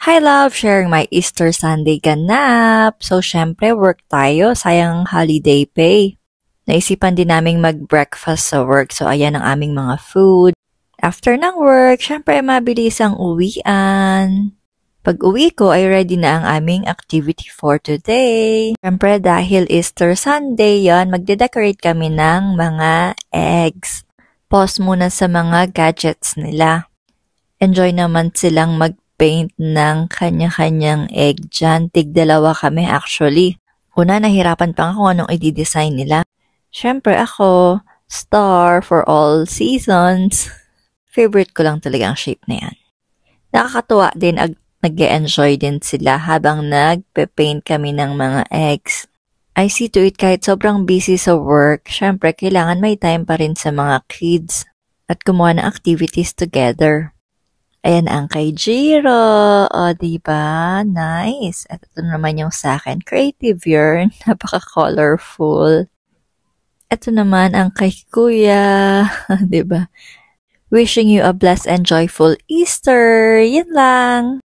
Hi love! Sharing my Easter Sunday ganap. So, syempre, work tayo. Sayang holiday pay. Naisipan din naming mag-breakfast sa work. So, ayan ang aming mga food. After ng work, syempre, mabilis ang uwian. Pag uwi ko, ay ready na ang aming activity for today. Syempre, dahil Easter Sunday yon, magde-decorate kami ng mga eggs. Pause muna sa mga gadgets nila. Enjoy naman silang mag-paint ng kanya-kanyang egg dyan. Tig-dalawa kami actually. Una, nahirapan pa ako anong i-design nila. Syempre ako, star for all seasons. Favorite ko lang talaga ang shape na yan. Nakakatuwa din nag-e-enjoy din sila habang nagpe-paint kami ng mga eggs. I see to it kahit sobrang busy sa work, syempre kailangan may time pa rin sa mga kids at gumawa ng activities together. Ayan ang kay Jiro. O, diba? Nice. At ito naman yung sa akin. Creative yarn. Napaka-colorful. Ito naman ang kay Kuya. Diba? Wishing you a blessed and joyful Easter. Yan lang.